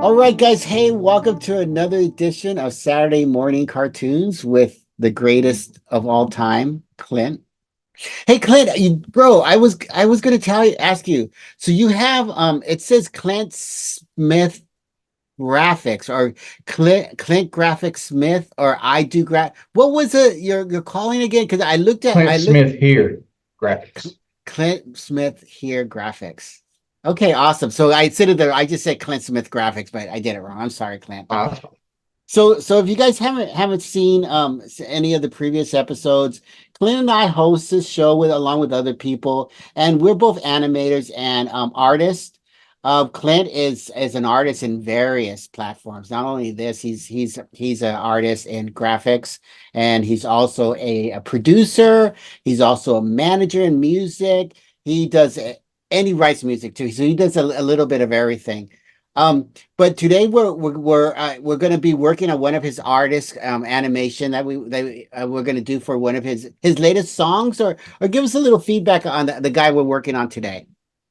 All right, guys. Hey, welcome to another edition of Saturday Morning Cartoons with the greatest of all time, Clint. Hey, Clint, bro, I was gonna ask you. So you have it says Clint Smith Graphics or Clint Graphics Smith or I do What was it you're calling again? Because Clint I looked Smith here, graphics. Clint Smith here graphics. Okay, awesome. So I said it there. I just said Clint Smith graphics, but I did it wrong. I'm sorry, Clint. Uh, So if you guys haven't seen any of the previous episodes, Clint and I host this show with along with other people, and we're both animators and artists. Clint is an artist in various platforms. Not only this, he's an artist in graphics, and he's also a producer. He's also a manager in music. He does and he writes music too, so he does a little bit of everything. But today we're going to be working on one of his artist animation we're going to do for one of his latest songs, or give us a little feedback on the guy we're working on today.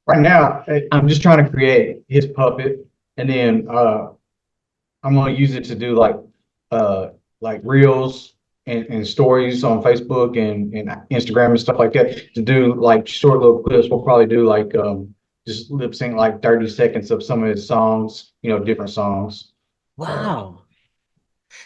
right now, I'm just trying to create his puppet, and then I'm gonna use it to do like reels and stories on Facebook and Instagram and stuff like that. To do like short little clips, we'll probably do like just lip sync like 30 seconds of some of his songs, different songs. Uh, Wow.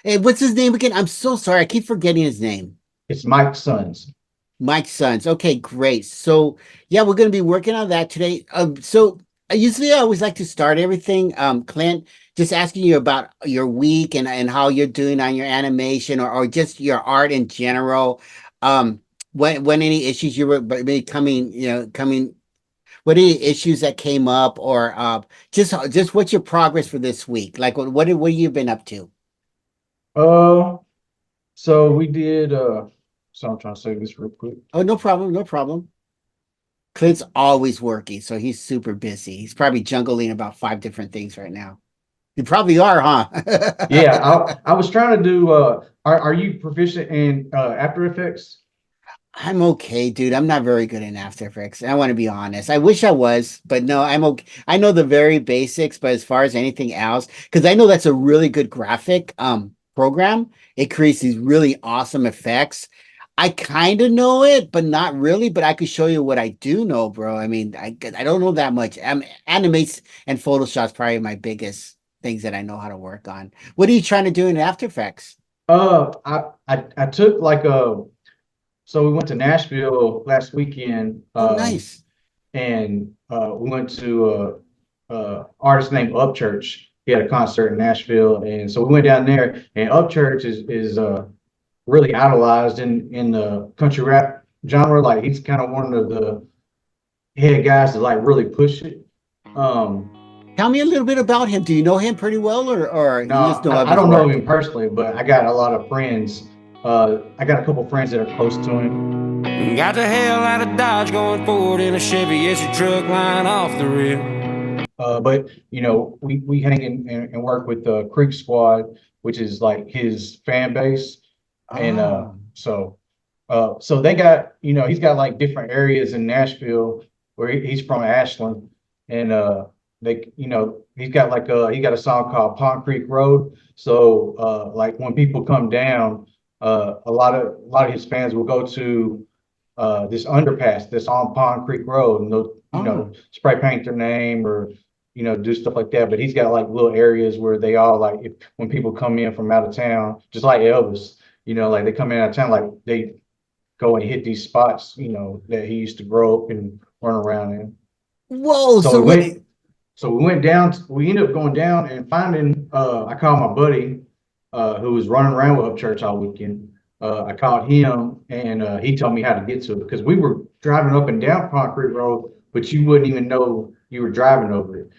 Hey, what's his name again? I'm so sorry. I keep forgetting his name. it's Mike's Sons. Mike Sons. Okay, great. So yeah, we're going to be working on that today. So usually I always like to start everything, Clint, just asking you about your week and how you're doing on your animation or just your art in general. When any issues you were maybe coming, what any issues that came up or just what's your progress for this week? Like what have you been up to? Uh, so we did. So I'm trying to say this real quick. Oh, no problem, no problem. Clint's always working, so he's super busy. He's probably juggling about five different things right now. You probably are, Yeah, huh? I was trying to do. Are you proficient in After Effects? I'm okay, dude. I'm not very good in After Effects. I want to be honest. I wish I was, but no, I'm okay. I know the very basics, but as far as anything else, because I know that's a really good graphic program. It creates these really awesome effects. I kind of know it, but not really. But I could show you what I do know, bro. I mean, I don't know that much. Animates and Photoshop's probably my biggest things that I know how to work on. What are you trying to do in After Effects? I took like a. So we went to Nashville last weekend, Oh, nice. and we went to artist named Upchurch. He had a concert in Nashville, and so we went down there. And Upchurch is really idolized in the country rap genre. Like he's kind of one of the head guys to like really push it. Um, Tell me a little bit about him. Do you know him pretty well, or no, you just know of I his don't know work? him personally, but I got a lot of friends. I got a couple friends that are close to him. Got the hell out of Dodge going forward in a Chevy as your truck line off the rail. But we hang and work with the Creek Squad, which is like his fan base, and Oh, so they got he's got like different areas in Nashville where he's from Ashland, and they he's got like he got a song called Pond Creek Road. So like when people come down, a lot of his fans will go to this underpass that's on Pond Creek Road, and they'll oh, spray paint their name or do stuff like that. But he's got like little areas where they all like if when people come in from out of town, just like Elvis, like they come in out of town, like they go and hit these spots, that he used to grow up and run around in. whoa! So So we what? went, so we went down, we ended up going down and finding, I called my buddy, who was running around with Upchurch all weekend. I called him and he told me how to get to it because we were driving up and down Concrete Road, but you wouldn't even know you were driving over it.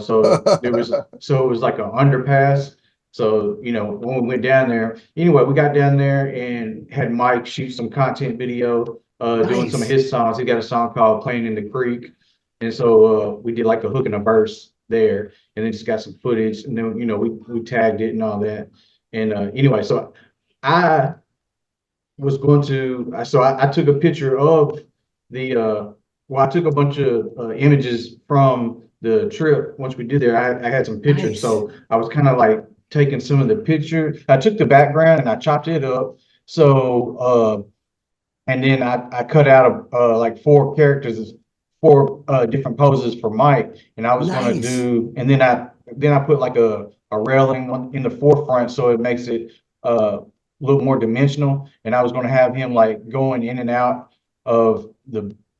So it was like an underpass. So, when we went down there, anyway, we got down there and had Mike shoot some content video, doing some of Nice. his songs. He got a song called Playing in the Creek. And so we did like a hook and a verse there, and then just got some footage, and then we tagged it and all that. And anyway, so I was going to, so I took a picture of the, well, I took a bunch of images from the trip. Once we did there, I had some pictures. Nice. So I was kind of like taking some of the picture. I took the background and I chopped it up. So, and then I cut out like four characters, four different poses for Mike. And I was going to Nice. do, and then I put like a railing in the forefront so it makes it a little more dimensional. And I was going to have him like going in and out of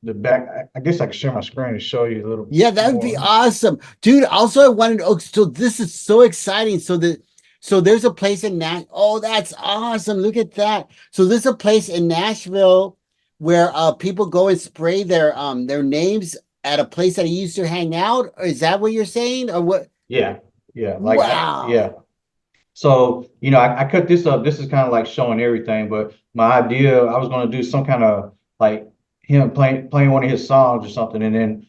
the back. I guess I can share my screen and show you a little Yeah, that would be more. awesome. Dude, also I wanted oh, so this is so exciting. So there's a place in oh, that's awesome. Look at that. So there's a place in Nashville where people go and spray their names at a place that he used to hang out. Is that what you're saying? Or what? Yeah, yeah, yeah. Wow. So, I cut this up. This is kind of like showing everything, but my idea, I was going to do some kind of like him playing one of his songs or something, and then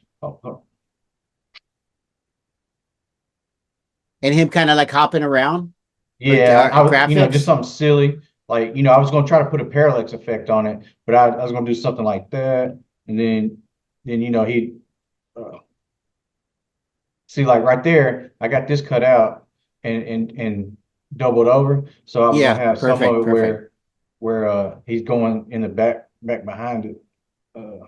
And him kind of like hopping around or yeah, just graphics. something silly. Like, I was going to try to put a parallax effect on it, but I was going to do something like that, and then he see like right there, I got this cut out and doubled over, so I was going Yeah, to have some of perfect, it perfect. where he's going in the back behind it. Uh,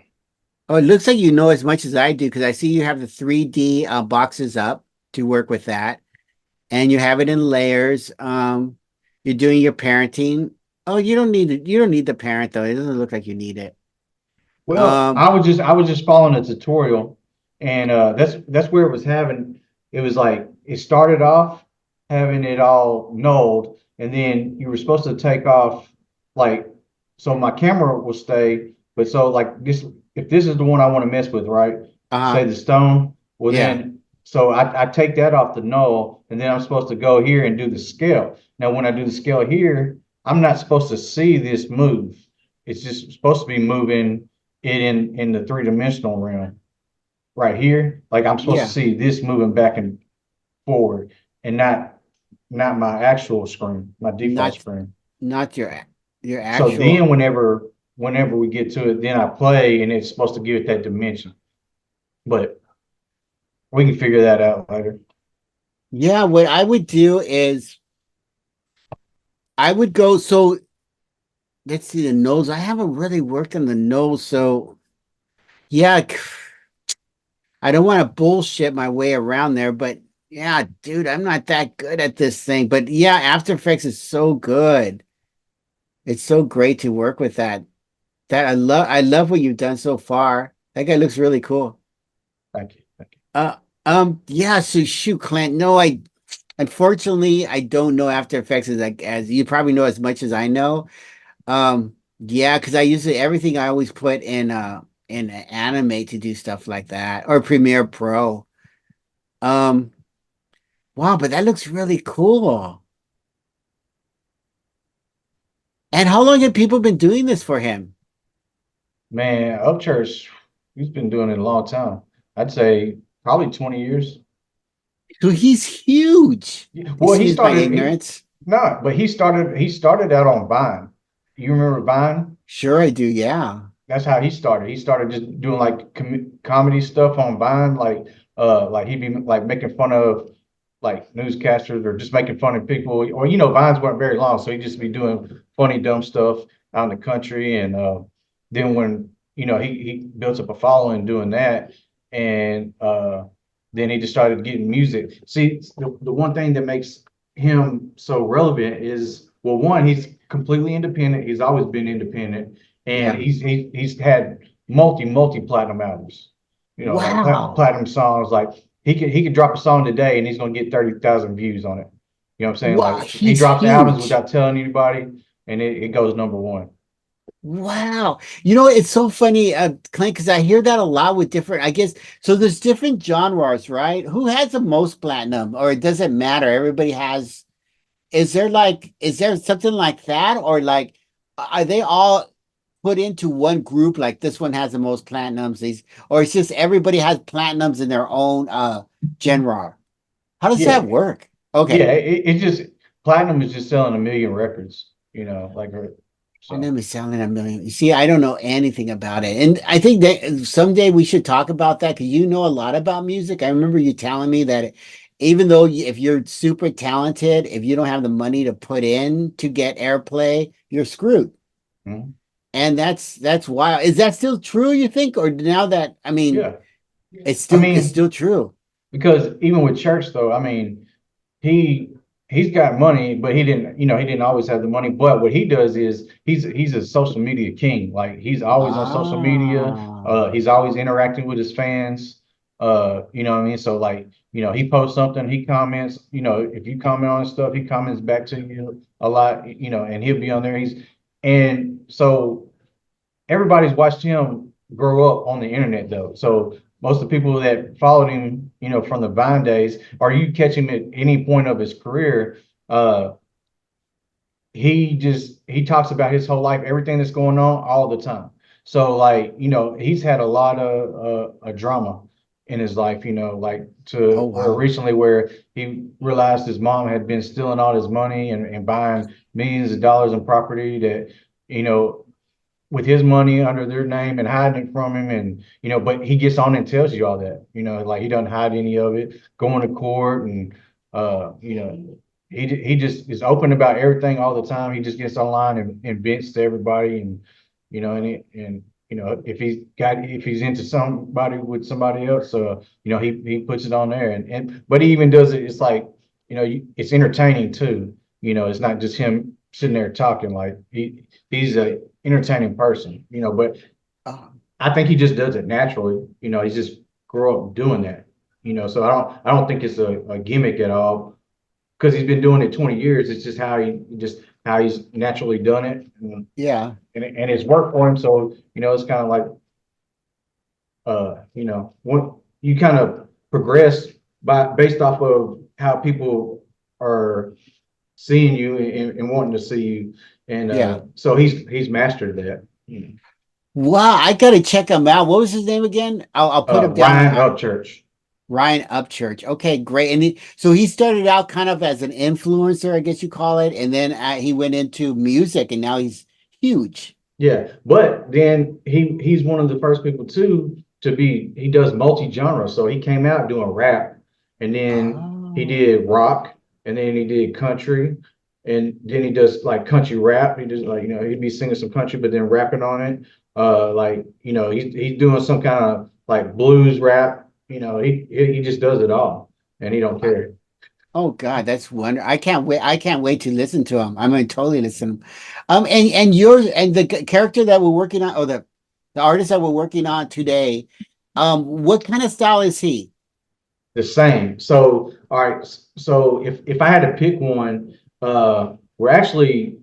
Oh, it looks like you know as much as I do because I see you have the 3D boxes up to work with that. And you have it in layers. You're doing your parenting. Oh, you don't need the parent though. It doesn't look like you need it. Well, Um, I was just following a tutorial, and that's where it was having. It was like it started off having it all nulled, and then you were supposed to take off like so my camera will stay, but so like this if this is the one I want to mess with, right? uh-huh. Say the stone, well Yeah. then so I take that off the null, and then I'm supposed to go here and do the scale. Now when I do the scale here, I'm not supposed to see this move. It's just supposed to be moving it in the three-dimensional realm right here. Like I'm supposed to Yeah. see this moving back and forward and not my actual screen, my default Not screen. not your So then actual. whenever we get to it, then I play and it's supposed to give it that dimension. But we can figure that out later. Yeah, what I would do is I would go so let's see the nose. I haven't really worked on the nose, so yeah, I don't want to bullshit my way around there, but yeah, dude, I'm not that good at this thing. But yeah, After Effects is so good. It's so great to work with that. That I love what you've done so far. That guy looks really cool. Thank you. Thank you. Uh yeah, so shoot, Clint. No, I unfortunately I don't know After Effects as like as you probably know as much as I know. Yeah, because I usually everything I always put in Animate to do stuff like that or Premiere Pro. Um, wow, but that looks really cool. And how long have people been doing this for him? Man, Upchurch, he's been doing it a long time. I'd say probably 20 years. So he's huge. Yeah, well, Excuse my ignorance. but he started out on Vine. You remember Vine? Sure, I do. Yeah. That's how he started. He started just doing like comedy stuff on Vine, like he'd be like making fun of like newscasters or just making fun of people. Or Vines weren't very long, so he'd just be doing funny, dumb stuff out in the country. And then when he built up a following doing that, and then he just started getting music. See, the one thing that makes him so relevant is, well, one, he's completely independent. He's always been independent, and Yeah. he's had multi platinum albums. Like Wow. platinum songs. Like he could drop a song today, and he's gonna get 30,000 views on it. You know what I'm saying? Wow, Like he he's drops albums huge. without telling anybody, and it goes number one. Wow. It's so funny, Clint, because I hear that a lot with different, I guess, so there's different genres, right? Who has the most platinum, or it doesn't matter? Everybody has, is there something like that? Or like, are they all put into one group? Like this one has the most platinums, or it's just everybody has platinums in their own genre. How does Yeah, that work? yeah. Okay. It just platinum is just selling a million records. Like I So never selling a million. You see, I don't know anything about it. And I think that someday we should talk about that because you know a lot about music. I remember you telling me that even though if you're super talented, if you don't have the money to put in to get airplay, you're screwed. mhm. And that's wild. Is that still true, you think? Or now that I mean, Yeah. I it's mean, still true. because even with church though, I mean, he he's got money, but he didn't always have the money. But what he does is he's a social media king. Like he's always on social media. Ah, He's always interacting with his fans. You know what I mean? So like, he posts something, he comments, if you comment on his stuff, he comments back to you a lot, and he'll be on there. And so everybody's watched him grow up on the internet though. So most of the people that followed him, from the Vine days, or you catch him at any point of his career, uh, he talks about his whole life, everything that's going on all the time. So like, he's had a lot of drama in his life, like oh to where wow. recently where he realized his mom had been stealing all his money and buying millions of dollars in property that, you know, with his money under their name and hiding it from him. And, but he gets on and tells you all that, like he doesn't hide any of it, going to court and, he just is open about everything all the time. He just gets online and vents to everybody and, if he's into somebody with somebody else, he puts it on there but he even does it. It's like, it's entertaining too. It's not just him sitting there talking like he's a entertaining person, but Oh, I think he just does it naturally. He's just grow up doing that, so I don't think it's a gimmick at all because he's been doing it 20 years. It's just how he's naturally done it. yeah. And it's worked for him. So, it's kind of like, when you kind of progress based off of how people are seeing you and wanting to see you. And Yeah. so he's mastered that. Wow, I gotta check him out. What was his name again? I'll put him down. Ryan Upchurch. Ryan Upchurch. Okay, great. And so he started out kind of as an influencer, I guess you call it, and then he went into music, and now he's huge. Yeah, but then he's one of the first people too he does multi-genre. So he came out doing rap, and then he Oh, did rock, and then he did country, and then he does like country rap. He does like, he'd be singing some country, but then rapping on it. Like, he's doing some kind of like blues rap. He just does it all, and he don't wow. care. Oh God, that's wonder. I can't wait. I can't wait to listen to him. I'm gonna totally listen. And yours and the character that we're working on, or the artist that we're working on today, what kind of style is he? The same. So, all right. So if I had to pick one, we're actually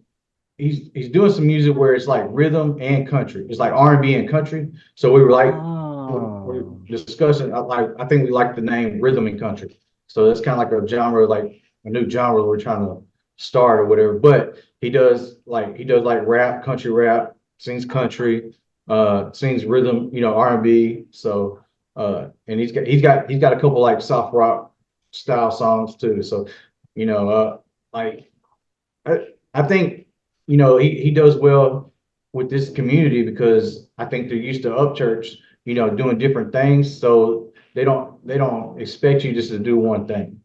he's doing some music where it's like rhythm and country. It's like R&B and country. So we were like we're Oh, discussing. I think we like the name rhythm and country. So that's kind of like a genre, like a new genre we're trying to start or whatever. But he does like rap, country rap, sings country, sings rhythm, R&B. So and he's got a couple like soft rock style songs too. So, like I think, he does well with this community because I think they're used to Upchurch, doing different things. So they don't expect you just to do one thing,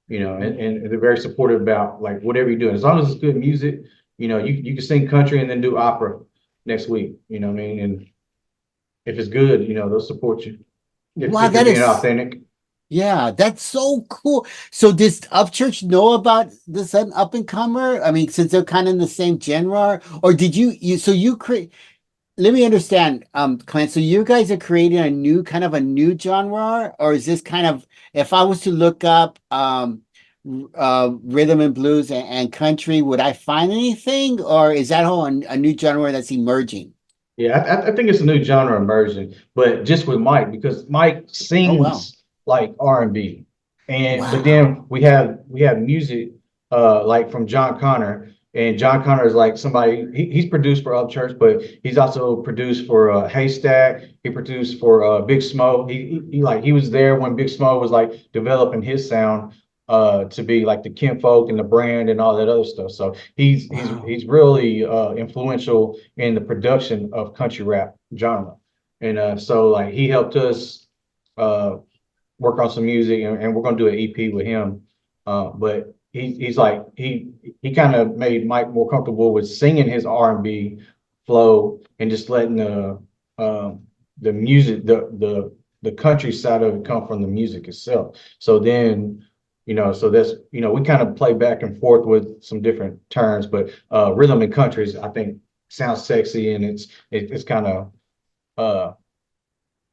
and they're very supportive about like whatever you're doing. As long as it's good music, you can sing country and then do opera next week, you know what I mean? And if it's good, they'll support you wow, if you're that being is authentic. yeah, that's so cool. So does Upchurch know about this up and comer? I mean, since they're kind of in the same genre, or did you so you create? Let me understand, Clint. So you guys are creating a new kind of a new genre, or is this kind of if I was to look up rhythm and blues and country, would I find anything, or is that whole a new genre that's emerging? Yeah, I think it's a new genre emerging, but just with Mike because Mike Oh wow, sings like R&B, but wow, then we have music like from John Connor, and John Connor is like somebody he's produced for Upchurch, but he's also produced for Haystack. He produced for Big Smo. He was there when Big Smo was like developing his sound. to be like the kinfolk and the brand and all that other stuff. So Wow. he's really influential in the production of country rap genre. And so like he helped us uh work on some music, and we're gonna do an EP with him. But he's like he kind of made Mike more comfortable with singing his R&B flow and just letting the music, the country side of it come from the music itself. So then, so that's, we kind of play back and forth with some different terms, but rhythm and countries, I think, sounds sexy, and it's kind of uh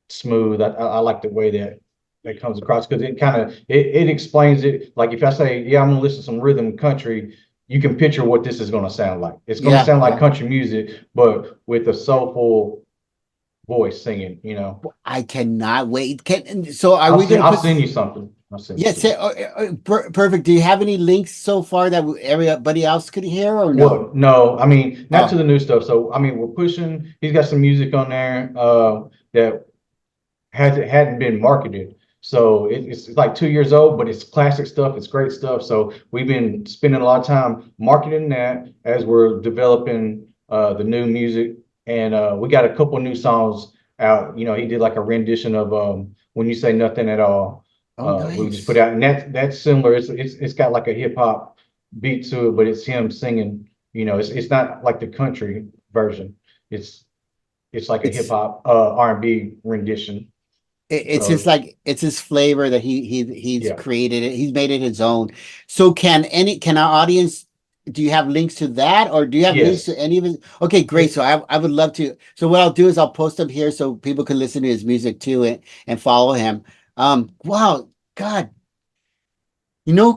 smooth. I like the way that comes across, because it kind of it explains it. Like if I say, yeah, I'm gonna listen to some rhythm country, you can picture what this is gonna sound like. It's gonna Yeah, sound like yeah. country music, but with a soulful voice singing, I cannot wait. So are I'll we send gonna I'll put? send you something. I'll send it to Yes, you. perfect. Do you have any links so far that everybody else could hear or no? Well, no, I mean, not to Oh, the new stuff. So I mean, we're pushing, he's got some music on there that hadn't been marketed. So it's like 2 years old, but it's classic stuff. It's great stuff. So we've been spending a lot of time marketing that as we're developing the new music. And we got a couple new songs out. He did like a rendition of When You Say Nothing at All. oh, We just put nice. out, and that's similar. It's got like a hip hop beat to it, but it's him singing. It's not like the country version. It's it's like a hip It's hop R&B rendition. it's his So like it's his flavor that he's yeah, created it. He's made it his own. So can our audience? Do you have links to that, or do you have links to yes, any of his? Okay, great. it, So I would love to. So what I'll do is I'll post them here so people can listen to his music too and follow him. Wow, God,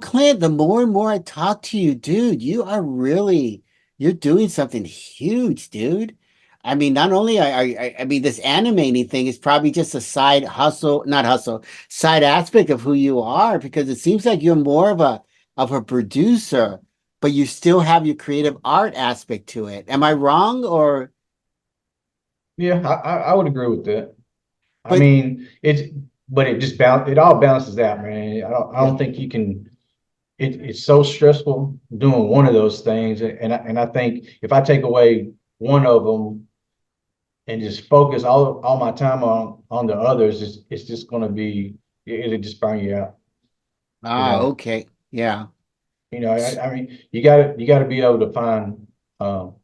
Clint, the more and more I talk to you, dude, you're doing something huge, dude. I mean, not only I mean, this animating thing is probably just a side hustle, not hustle, side aspect of who you are, because it seems like you're more of a producer, but you still have your creative art aspect to it. Am I wrong? Or yeah, I would agree with that. I but mean, but it all balances out, man. I yeah. don't think you can. It's so stressful doing one of those things, and I think if I take away one of them and just focus all my time on the others, it's just gonna be, it'll just burn you out, you Ah, know. okay. Yeah. I mean, you gotta be able to find um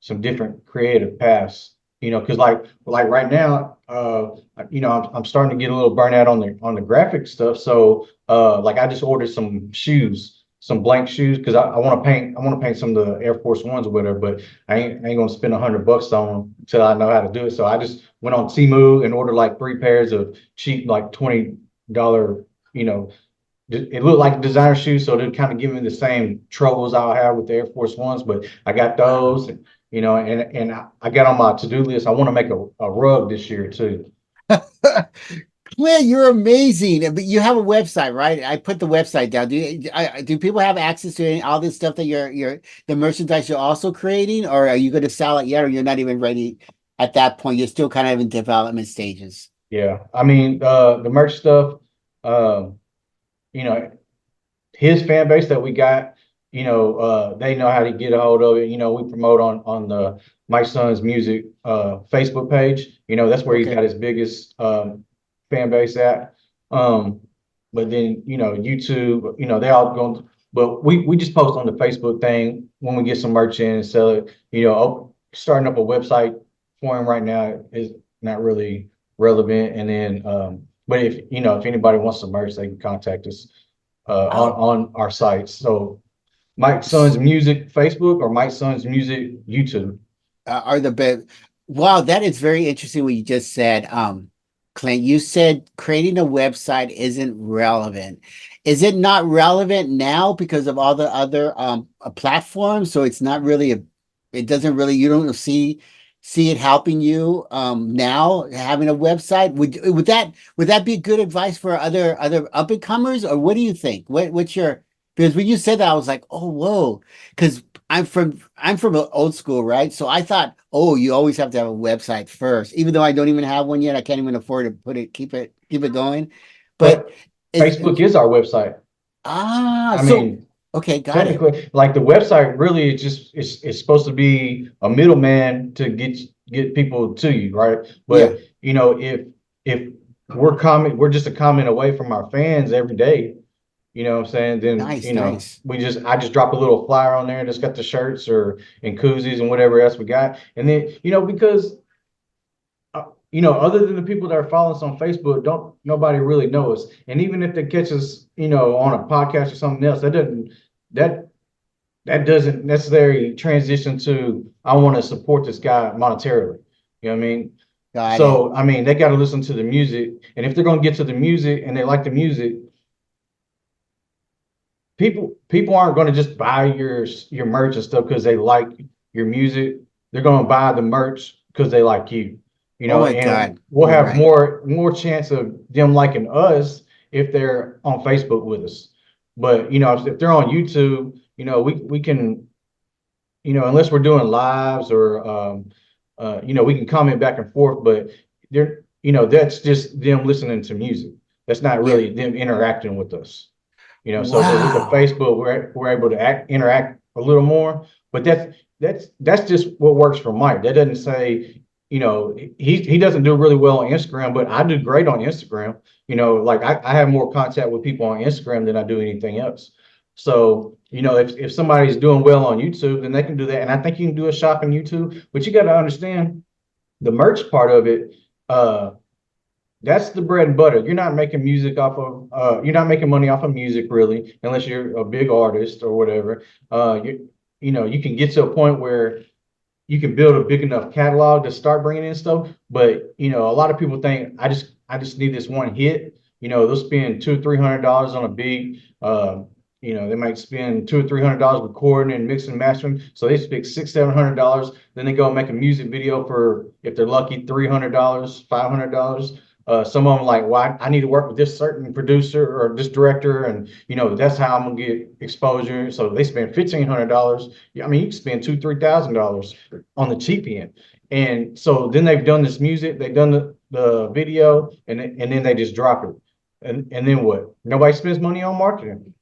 some different creative paths, because like right now, I'm starting to get a little burnout on the graphic stuff. So like I just ordered some blank shoes, because I want to paint some of the Air Force Ones or whatever, but I ain't gonna spend $100 on them until I know how to do it. So I just went on Temu and ordered like 3 pairs of cheap, like $20, you know, it looked like designer shoes, so they're kind of giving me the same troubles I'll have with the Air Force Ones, but I got Wow. those, and I got on my to-do list. I want to make a rug this year too. Well, you're amazing. But you have a website, right? I put the website down. Do people have access to all this stuff that the merchandise you're also creating, or are you going to sell it yet, or you're not even ready at that point? You're still kind of in development stages. Yeah, I mean, the merch stuff, um, you know, his fan base that we got, they know how to get a hold of it. We promote on the My Son's Music Facebook page. That's where he's Okay. got his biggest fan base at. Um, but then, YouTube, they all going, but we just post on the Facebook thing when we get some merch in and sell it. Starting up a website for him right now is not really relevant. And then, but if anybody wants some merch, they can contact us Oh, on our sites. So Mike Son's Music Facebook or Mike Son's Music YouTube. are the best. Wow, that is very interesting what you just said. Clint, you said creating a website isn't relevant. Is it not relevant now because of all the other platforms? So it's not really it doesn't really, you don't see it helping you now having a website. Would that be good advice for other up and comers, or what do you think? What's your, because when you said that, I was like, oh, whoa, because I'm from an old school, right? So I thought, oh, you always have to have a website first, even though I don't even have one yet. I can't even afford to keep it going. But But it's Facebook is our website. Ah, I so mean, okay, got it. technically, like the website really is just it's supposed to be a middleman to get people to you, right? Yeah, But if we're just a comment away from our fans every day, you know what I'm saying? Then, nice, nice. I just drop a little flyer on there that's got the shirts or and koozies and whatever else we got. And then, because other than the people that are following us on Facebook, don't nobody really know us. And even if they catch us, on a podcast or something else, that that doesn't necessarily transition to I want to support this guy monetarily. You know what I mean? Got it. So I mean they got to listen to the music, and if they're gonna get to the music and they like the music, people aren't going to just buy your merch and stuff because they like your music. They're going to buy the merch because they like you. Oh my And God, we'll you're have right. more chance of them liking us if they're on Facebook with us. But if they're on YouTube, we can, unless we're doing lives or we can comment back and forth, but that's just them listening to music. That's not Yeah. really them interacting with us. But with the Wow. Facebook, we're able to interact a little more. But that's just what works for Mike. That doesn't say, he doesn't do really well on Instagram, but I do great on Instagram. Like I have more contact with people on Instagram than I do anything else. So, if somebody's doing well on YouTube, then they can do that. And I think you can do a shop in YouTube, but you got to understand the merch part of it. Uh, that's the bread and butter. You're not making money off of music really, unless you're a big artist or whatever. You can get to a point where you can build a big enough catalog to start bringing in stuff. But a lot of people think I just need this one hit. They'll spend $200-300 on a beat. They might spend $200-300 recording and mixing and mastering. So they spend $600-700. Then they go and make a music video for, if they're lucky, $300, $500. Some of them like, well, I need to work with this certain producer or this director, and that's how I'm gonna get exposure. So they spend $1,500. I mean, you can spend $2,000-3,000 on the cheap end. And so then they've done this music, they've done the video, and then they just drop it. And then what? Nobody spends money on marketing.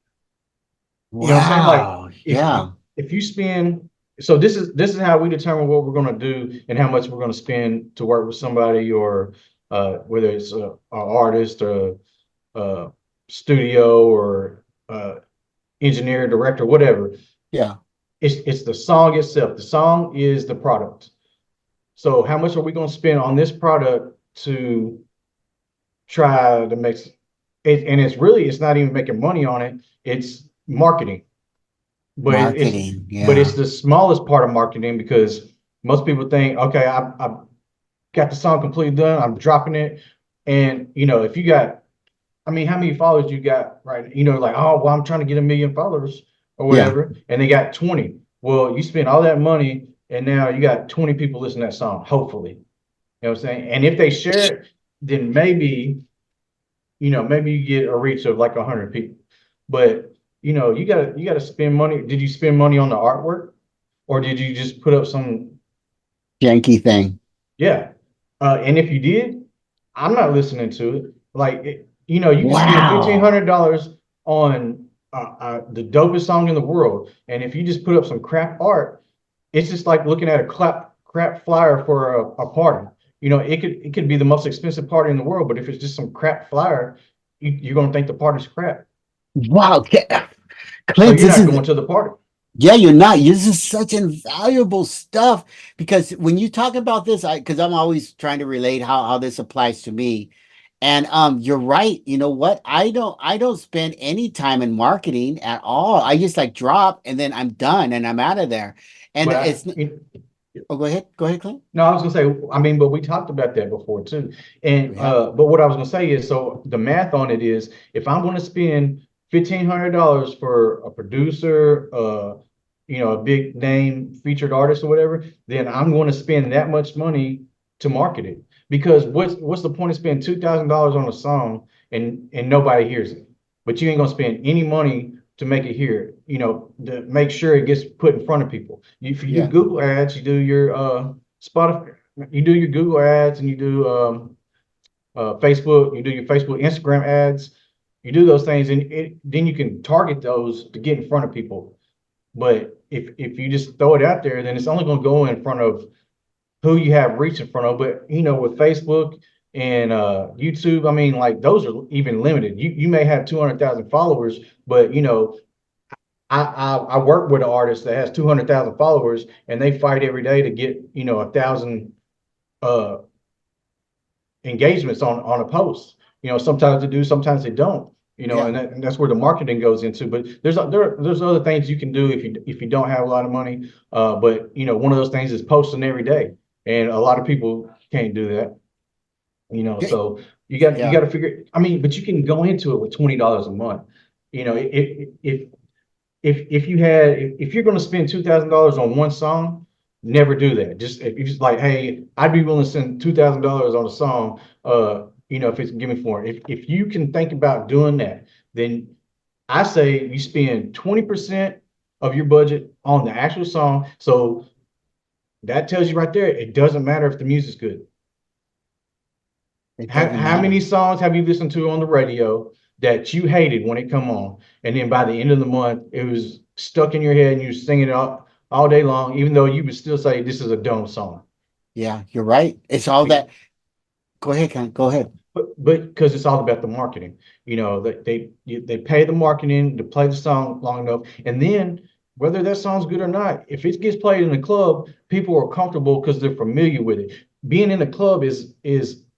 You know what I'm saying? Like Wow. Yeah. if you spend, so this is how we determine what we're gonna do and how much we're gonna spend to work with somebody, or whether it's a artist or a studio or engineer, director, whatever. Yeah. It's the song itself. The song is the product. So how much are we going to spend on this product to try to make it? And it's not even making money on it. It's marketing. But Marketing. it's Yeah. the smallest part of marketing, because most people think, okay, I got the song completely done. I'm dropping it. And if you got, I mean, how many followers you got, right? Like, oh, well, I'm trying to get 1 million followers or Yeah. whatever, and they got 20. Well, you spend all that money, and now you got 20 people listening to that song, hopefully. You know what I'm saying? And if they share it, then maybe you get a reach of like 100 people. But you gotta spend money. Did you spend money on the artwork, or did you just put up some? Janky thing. Yeah. And if you did, I'm not listening to it. Like, you can spend fifteen Wow. hundred dollars on the dopest song in the world, and if you just put up some crap art, it's just like looking at a crap flyer for a party. It could be the most expensive party in the world, but if it's just some crap flyer, you're gonna think the party's crap. Wow. So Clint, you're this not is going to the party. yeah, you're not. This is such invaluable stuff because when you talk about this, because I'm always trying to relate how this applies to me. And you're right. You know what? I don't spend any time in marketing at all. I just like drop and then I'm done and I'm out of there. And But it's oh, go ahead. Go ahead, Clint. no, I was gonna say, I mean, but we talked about that before too. And We have. but what I was gonna say is, so the math on it is, if I'm gonna spend $1,500 for a producer, a big name featured artist or whatever, then I'm going to spend that much money to market it. Because what's the point of spending $2,000 on a song and nobody hears it, but you ain't gonna spend any money to make it here, to make sure it gets put in front of people. If you do Yeah. Google ads, you do your Spotify, you do your Google ads, and you do Facebook, you do your Facebook, Instagram ads. You do those things, and then you can target those to get in front of people. But if you just throw it out there, then it's only going to go in front of who you have reach in front of. But with Facebook and YouTube, I mean, like those are even limited. You may have 200,000 followers, but I work with an artist that has 200,000 followers, and they fight every day to get 1,000 uh engagements on a post. Sometimes they do, sometimes they don't. Yeah. And that's where the marketing goes into. But there's other things you can do if you don't have a lot of money. But one of those things is posting every day, and a lot of people can't do that. Yeah. So you got Yeah. to figure. I mean, but you can go into it with $20 a month. If you're going to spend $2,000 on one song, never do that. Just if you just like, hey, I'd be willing to spend $2,000 on a song. If it's given for it. If you can think about doing that, then I say you spend 20% of your budget on the actual song. So that tells you right there, it doesn't matter if the music's good. It doesn't How matter. many songs have you listened to on the radio that you hated when it come on, and then by the end of the month it was stuck in your head and you were singing it all day long, even though you would still say this is a dumb song. Yeah, you're right. It's all Be- that. Go ahead, Ken. Go ahead. But because it's all about the marketing, they pay the marketing to play the song long enough, and then whether that song's good or not, if it gets played in the club, people are comfortable because they're familiar with it. Being in a club is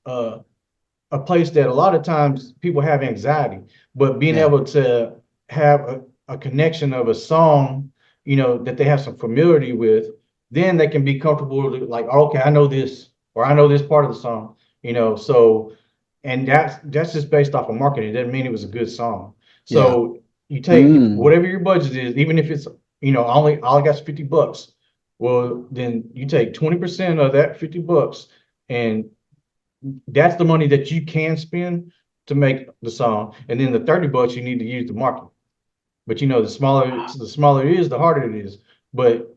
a place that a lot of times people have anxiety, but being Yeah. able to have a connection of a song, that they have some familiarity with, then they can be comfortable like, okay, I know this, or I know this part of the song, so, and that's just based off of marketing. It doesn't mean it was a good song. Yeah. So you take Mm. whatever your budget is, even if it's, only all I got is $50. Well, then you take 20% of that $50, and that's the money that you can spend to make the song, and then the $30 you need to use to market. But the smaller it is, the harder it is. But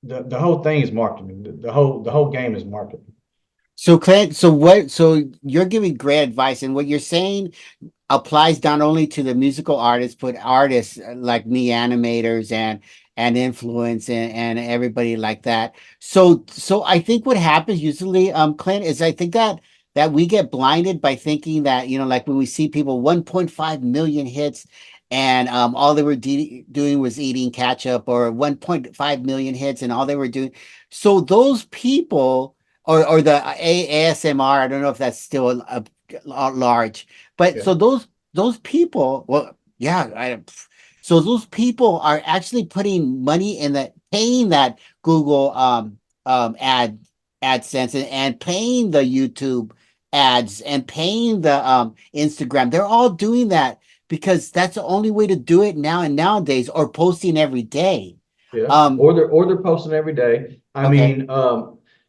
the whole thing is marketing. The whole game is marketing. So, Clint, so you're giving great advice, and what you're saying applies not only to the musical artists, but artists like me, animators and influence and everybody like that. So I think what happens usually, Clint, is I think that we get blinded by thinking that, like when we see people 1.5 million hits and all they were doing was eating ketchup, or 1.5 million hits and all they were doing. So those people, or the ASMR, I don't know if that's still large, but Yeah, so those people, well, yeah, so those people are actually putting money in that, paying that Google AdSense, and paying the YouTube ads and paying the Instagram. They're all doing that because that's the only way to do it now and nowadays, or posting every day. yeah. Um, Or they're posting every day. I okay, mean,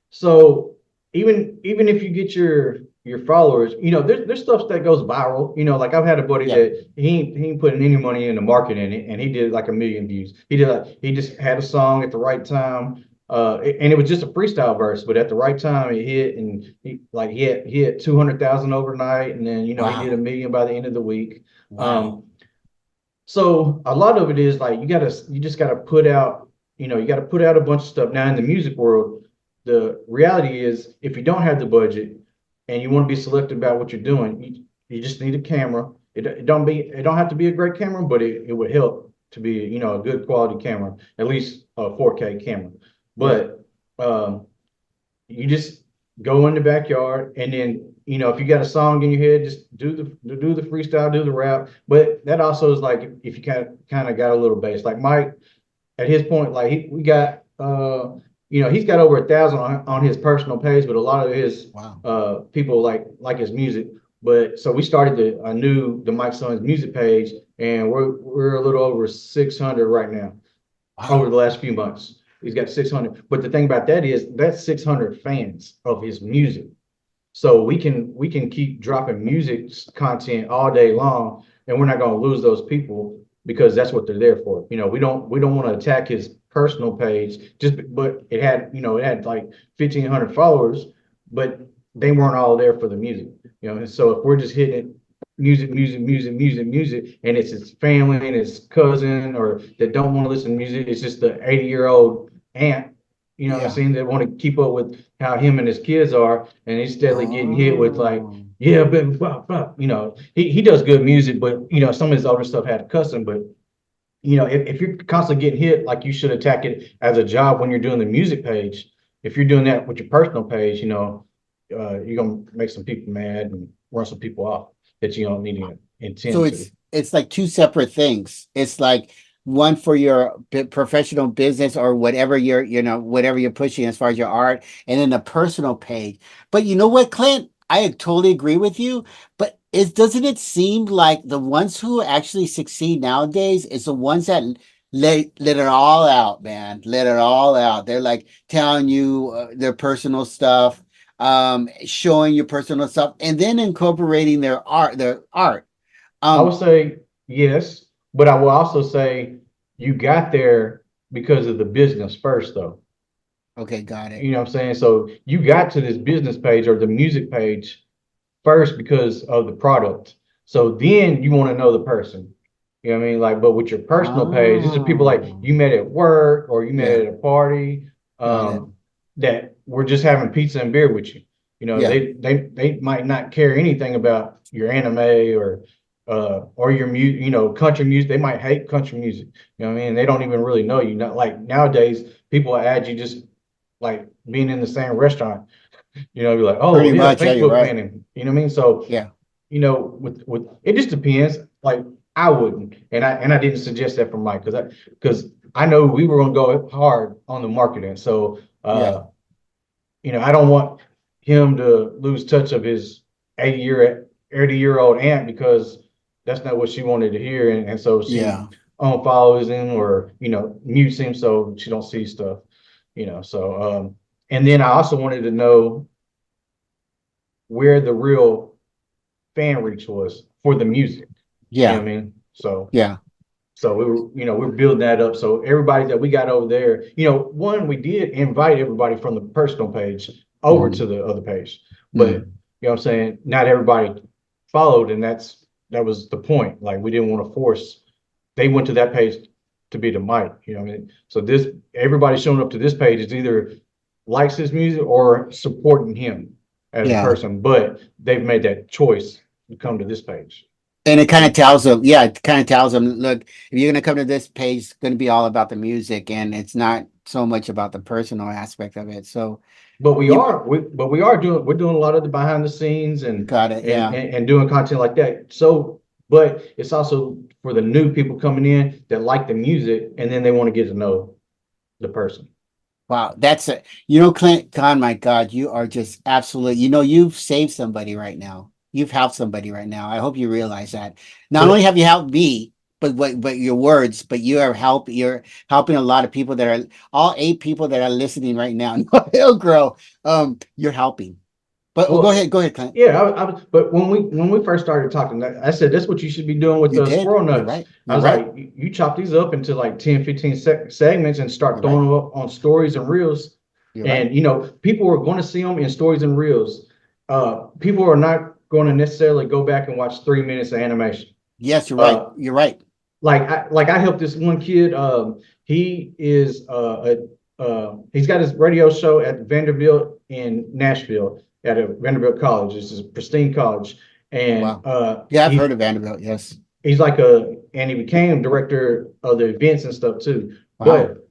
so even if you get your followers, there's stuff that goes viral. Like I've had a buddy yeah, that he ain't putting any money into marketing it, and he did like 1 million views. He just had a song at the right time. And it was just a freestyle verse, but at the right time it hit, and he had 200,000 overnight, and then he did wow, 1 million by the end of the week. wow, Um, so a lot of it is like you just gotta put out, you gotta put out a bunch of stuff. Now in the music world, the reality is if you don't have the budget and you want to be selective about what you're doing, you just need a camera. It don't have to be a great camera, but it would help to be, a good quality camera, at least a 4K camera. yeah. But you just go in the backyard, and then if you got a song in your head, just do the freestyle, do the rap. But that also is like if you kind of got a little bass, like Mike at his point, like we got he's got over 1,000 on his personal page, but a lot of his Wow. people like his music. But so we started the Mike Son's music page, and we're a little over 600 right now over Wow. the last few months. He's got 600. But the thing about that is that's 600 fans of his music. So we can keep dropping music content all day long, and we're not going to lose those people because that's what they're there for. We don't want to attack his personal page but it had like 1,500 followers, but they weren't all there for the music. And so if we're just hitting it music, music, music, music, music, and it's his family and his cousin or that don't want to listen to music. It's just the 80-year-old aunt, you know what I'm Yeah. saying, that want to keep up with how him and his kids are, and he's steadily getting hit with like, Oh. yeah, but blah, blah. You know, he does good music, but you know, some of his older stuff had to cuss him, but you know, if you're constantly getting hit, like you should attack it as a job when you're doing the music page. If you're doing that with your personal page, you know, you're gonna make some people mad and run some people off that you don't need to So intend to. it's like two separate things. It's like one for your professional business or whatever you're, whatever you're pushing as far as your art, and then a personal page. But you know what, Clint? I totally agree with you. But doesn't it seem like the ones who actually succeed nowadays is the ones that let it all out, man. Let it all out. They're like telling you their personal stuff, showing your personal stuff, and then incorporating their art. I would Um, say yes, but I will also say you got there because of the business first, though. okay, got it. You know what I'm saying? So you got to this business page or the music page first because of the product. So then you want to know the person. You know what I mean? Like, but with your personal page, these are people like Oh, you met at work or you met yeah, at a party, got it. that were just having pizza and beer with you. You know, Yeah, they might not care anything about your anime or your music, you know, country music. They might hate country music. You know what I mean? They don't even really know you. Not like nowadays, people add you just like being in the same restaurant. You know, be like, oh pretty yeah, much. Yeah, you're Facebook right. fan him. You know what I mean? So, Yeah, you know, with it just depends. Like I wouldn't, and I didn't suggest that for Mike because I know we were gonna go hard on the marketing. So yeah, you know, I don't want him to lose touch of his 80-year old aunt because that's not what she wanted to hear, and so she yeah, unfollows him or you know mutes him so she don't see stuff. You know, so and then I also wanted to know where the real fan reach was for the music. You know yeah, what I mean? yeah. So we were, you know, we're building that up. So everybody that we got over there, you know, one, we did invite everybody from the personal page over Mm, to the other page. But mm, you know what I'm saying? Not everybody followed, and that was the point. Like we didn't want to force. They went to that page to be the mic. You know what I mean? So this everybody showing up to this page is either likes his music or supporting him as a yeah. person, but they've made that choice to come to this page. And it kind of And tells them, yeah, it kind of tells them, look, if you're gonna come to this page, it's gonna be all about the music, and it's not so much about the personal aspect of it. So but we you are we are doing we're doing a lot of the behind the scenes and got it. and Yeah. and, and doing content like that. So, but it's also for the new people coming in that like the music and then they want to get to know the person. Wow, that's it. Clint, God, my God, you are just absolute. You've saved somebody right now. You've helped somebody right now. I hope you realize that. Not only But have you helped me, but your words, but you're helping a lot of people that are all 8 people that are listening right now. No, it'll grow. You're helping. But go well, ahead, go ahead, Clint. yeah, but when we first started talking, I said that's what you should be doing with You the did. squirrel You're nuts. right. I You're was right. like, you chop these up into like 10, 15 segments and start You're right. throwing them up on stories and reels. You're right. And you know, people are going to see them in stories and reels. People are not going to necessarily go back and watch 3 minutes of animation. Yes, you're right. Uh, You're right. like I helped this one kid. He is he's got his radio show at Vanderbilt in Nashville at a Vanderbilt college. This is a pristine college, and Wow. Yeah, I've heard he's of Vanderbilt. Yes. he's and he became director of the events and stuff too. Wow. But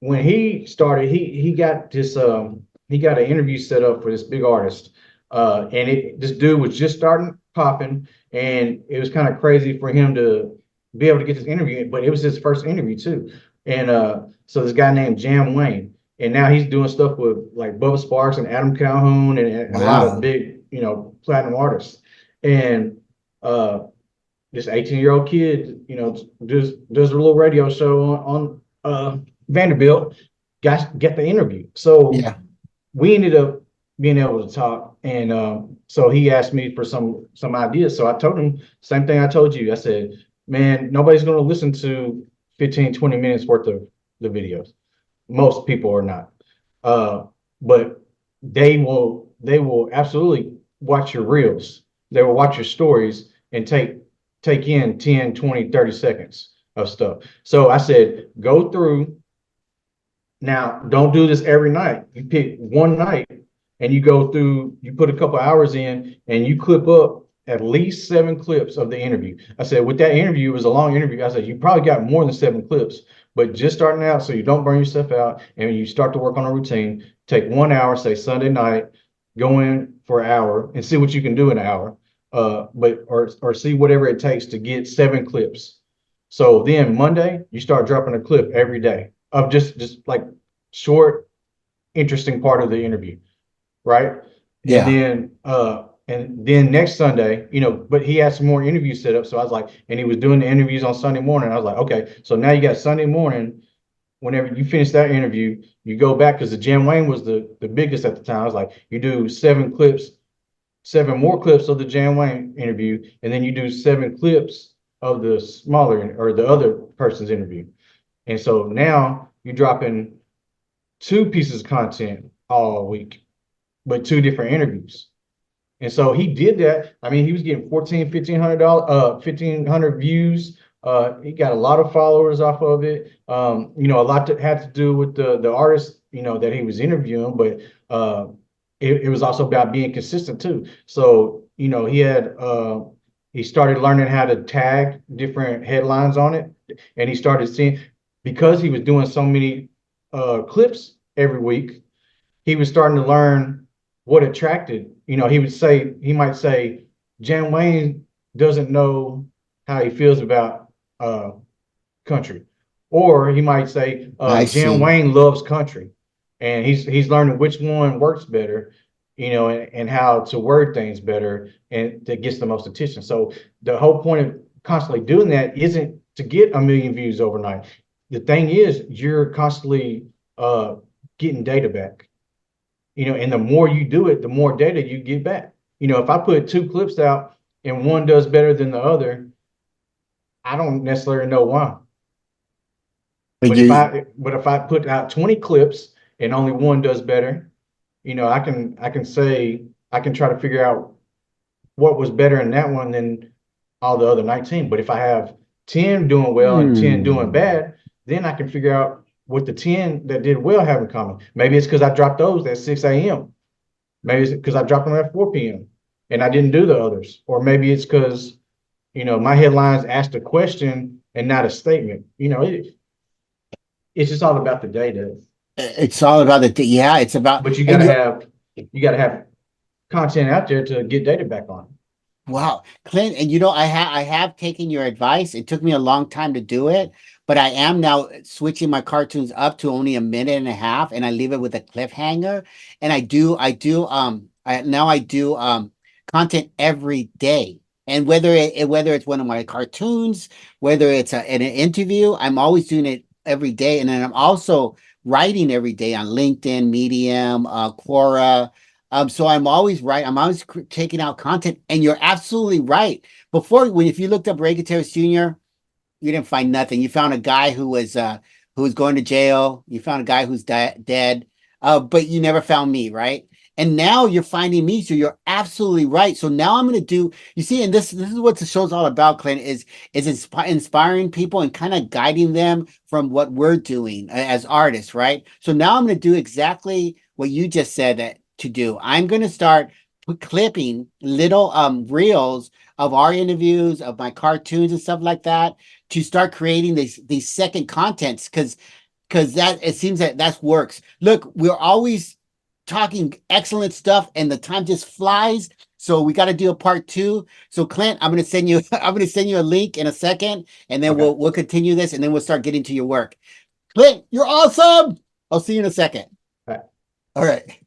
when he started, he got an interview set up for this big artist, and this dude was just starting popping, and it was kind of crazy for him to be able to get this interview, but it was his first interview too, and so this guy named Jam Wayne, and now he's doing stuff with like Bubba Sparks and Adam Calhoun and a lot of Wow. big platinum artists, and this 18-year-old kid, does a little radio show on Vanderbilt, get the interview. So Yeah. we ended up being able to talk, and so he asked me for some ideas. So I told him same thing I told you. I said, man, nobody's going to listen to 15, 20 minutes worth of the videos. Most people are not, but they will absolutely watch your reels they will watch your stories and take in 10, 20, 30 seconds of stuff. So I said, go through. Now, don't do this every night. You pick one night and you go through, you put a couple hours in and you clip up at least 7 clips of the interview. I said, with that interview, it was a long interview. I said, you probably got more than 7 clips, but just starting out so you don't burn yourself out and you start to work on a routine, take 1 hour, say Sunday night, go in for an hour and see what you can do in an hour. Or see whatever it takes to get 7 clips. So then Monday, you start dropping a clip every day of just like short, interesting part of the interview, right? Yeah. And then next Sunday, but he had some more interviews set up. So I was like, and he was doing the interviews on Sunday morning. I was like, okay, so now you got Sunday morning. Whenever you finish that interview, you go back because the Jim Wayne was the biggest at the time. I was like, you do 7 clips, 7 more clips of the Jan Wayne interview, and then you do 7 clips of the smaller or the other person's interview. And so now you're dropping 2 pieces of content all week, but 2 different interviews. And so he did that. I mean, he was getting $1,500, 1,500 views. He got a lot of followers off of it. A lot that had to do with the artist, that he was interviewing, but it was also about being consistent too. So, he started learning how to tag different headlines on it, and he started seeing, because he was doing so many clips every week, he was starting to learn what attracted. He might say, Jan Wayne doesn't know how he feels about country. Or he might say, I Jan see. Wayne loves country. And he's learning which one works better, and how to word things better and that gets the most attention. So the whole point of constantly doing that isn't to get 1 million views overnight. The thing is, you're constantly getting data back. And the more you do it, the more data you get back. If I put 2 clips out and one does better than the other, I don't necessarily know why. But But if I put out 20 clips and only one does better, I can try to figure out what was better in that one than all the other 19. But if I have 10 doing well and 10 doing bad, then I can figure out what the 10 that did well have in common. Maybe it's because I dropped those at 6 a.m. Maybe it's because I dropped them at 4 p.m. and I didn't do the others. Or maybe it's because, my headlines asked a question and not a statement. It's just all about the data. It's all about yeah, it's about, But and you're, you gotta have content out there to get data back on. wow, Clint, and I have taken your advice. It took me a long time to do it, but I am now switching my cartoons up to only a minute and a half, and I leave it with a cliffhanger. And I do content every day. And whether it's one of my cartoons, whether it's an interview, I'm always doing it every day. And then I'm also writing every day on LinkedIn, Medium, Quora. So I'm always right. I'm always taking out content, and you're absolutely right. If you looked up Ray Gutierrez Jr., you didn't find nothing. You found a guy who was going to jail. You found a guy who's dead. But you never found me, right? And now you're finding me, so you're absolutely right. So now I'm going to do. You see, and this is what the show's all about, Clint. Is inspiring people and kind of guiding them from what we're doing as artists, right? So now I'm going to do exactly what you just said to do. I'm going to start clipping little reels of our interviews, of my cartoons and stuff like that, to start creating these second contents, because that it seems that works. Look, we're always talking excellent stuff and the time just flies. So we got to do a part 2. So Clint, I'm going to send you a link in a second, and then Okay. we'll continue this, and then we'll start getting to your work. Clint, you're awesome. I'll see you in a second. All right. All right.